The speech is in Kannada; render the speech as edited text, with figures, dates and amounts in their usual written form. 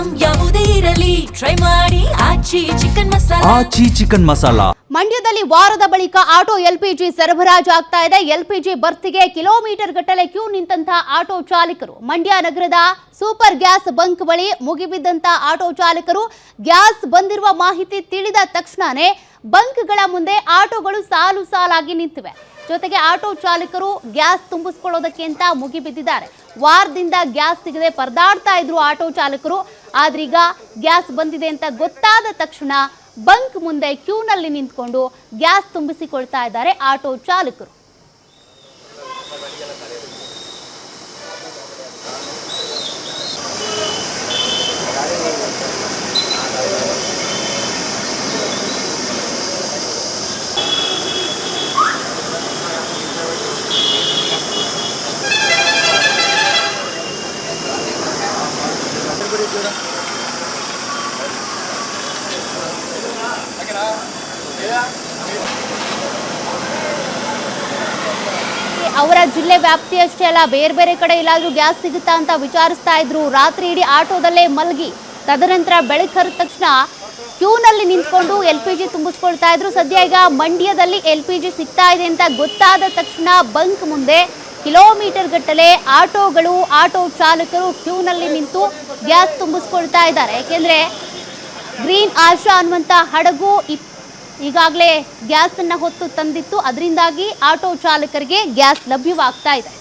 ಐಟಂ ಯಾವುದೇ ಇರಲಿ ಟ್ರೈ ಮಾಡಿ ಆಚಿ ಚಿಕನ್ ಮಸಾಲಾ. ಮಂಡ್ಯದಲ್ಲಿ ವಾರದ ಬಳಿಕ ಆಟೋ ಎಲ್ಪಿಜಿ ಸರಬರಾಜು ಆಗ್ತಾ ಇದೆ. ಎಲ್ಪಿಜಿ ಬರ್ತಿಗೆ ಕಿಲೋಮೀಟರ್ ಗಟ್ಟಲೆ ಕ್ಯೂ ನಿಂತಹ ಆಟೋ ಚಾಲಕರು. ಮಂಡ್ಯ ನಗರದ ಸೂಪರ್ ಗ್ಯಾಸ್ ಬಂಕ್ ಬಳಿ ಮುಗಿಬಿದ್ದಂತ ಆಟೋ ಚಾಲಕರು ಗ್ಯಾಸ್ ಬಂದಿರುವ ಮಾಹಿತಿ ತಿಳಿದ ತಕ್ಷಣನೇ ಬಂಕ್ಗಳ ಮುಂದೆ ಆಟೋಗಳು ಸಾಲು ಸಾಲಾಗಿ ನಿಂತಿವೆ. ಜೊತೆಗೆ ಆಟೋ ಚಾಲಕರು ಗ್ಯಾಸ್ ತುಂಬಿಸ್ಕೊಳ್ಳೋದಕ್ಕೆ ಅಂತ ಮುಗಿಬಿದ್ದಿದ್ದಾರೆ. ವಾರದಿಂದ ಗ್ಯಾಸ್ ಸಿಗದೆ ಪರದಾಡ್ತಾ ಇದ್ರು ಆಟೋ ಚಾಲಕರು. ಆದ್ರೀಗ ಗ್ಯಾಸ್ ಬಂದಿದೆ ಅಂತ ಗೊತ್ತಾದ ತಕ್ಷಣ ಬಂಕ್ ಮುಂದೆ ಕ್ಯೂನಲ್ಲಿ ನಿಂತ್ಕೊಂಡು ಗ್ಯಾಸ್ ತುಂಬಿಸಿಕೊಳ್ತಾ ಇದ್ದಾರೆ ಆಟೋ ಚಾಲಕರು. ಅವರ ಜಿಲ್ಲೆ ವ್ಯಾಪ್ತಿಯಷ್ಟೇ ಅಲ್ಲ, ಬೇರೆ ಬೇರೆ ಕಡೆ ಎಲ್ಲಾದ್ರೂ ಗ್ಯಾಸ್ ಸಿಗುತ್ತಾ ಅಂತ ವಿಚಾರಿಸ್ತಾ ಇದ್ರು. ರಾತ್ರಿ ಇಡೀ ಆಟೋದಲ್ಲೇ ಮಲಗಿ ತದನಂತರ ಬೆಳಗ್ಗೆ ಹರಿದ ತಕ್ಷಣ ಕ್ಯೂನಲ್ಲಿ ನಿಂತ್ಕೊಂಡು LPG ತುಂಬಿಸ್ಕೊಳ್ತಾ ಇದ್ರು. ಸದ್ಯ ಈಗ ಮಂಡ್ಯದಲ್ಲಿ LPG ಸಿಗ್ತಾ ಇದೆ ಅಂತ ಗೊತ್ತಾದ ತಕ್ಷಣ ಬಂಕ್ ಮುಂದೆ ಕಿಲೋಮೀಟರ್ ಗಟ್ಟಲೆ ಆಟೋಗಳು, ಆಟೋ ಚಾಲಕರು ಕ್ಯೂನಲ್ಲಿ ನಿಂತು ಗ್ಯಾಸ್ ತುಂಬಿಸ್ಕೊಳ್ತಾ ಇದ್ದಾರೆ. ಯಾಕೆಂದ್ರೆ ಗ್ರೀನ್ ಆಶಾ ಅನ್ನುವಂಥ ಹಡಗು ಈಗಾಗಲೇ ಗ್ಯಾಸ್ ಅನ್ನ ಹೊತ್ತು ತಂದಿತ್ತು. ಅದರಿಂದಾಗಿ ಆಟೋ ಚಾಲಕರಿಗೆ ಗ್ಯಾಸ್ ಲಭ್ಯವಾಗ್ತಾ ಇದೆ.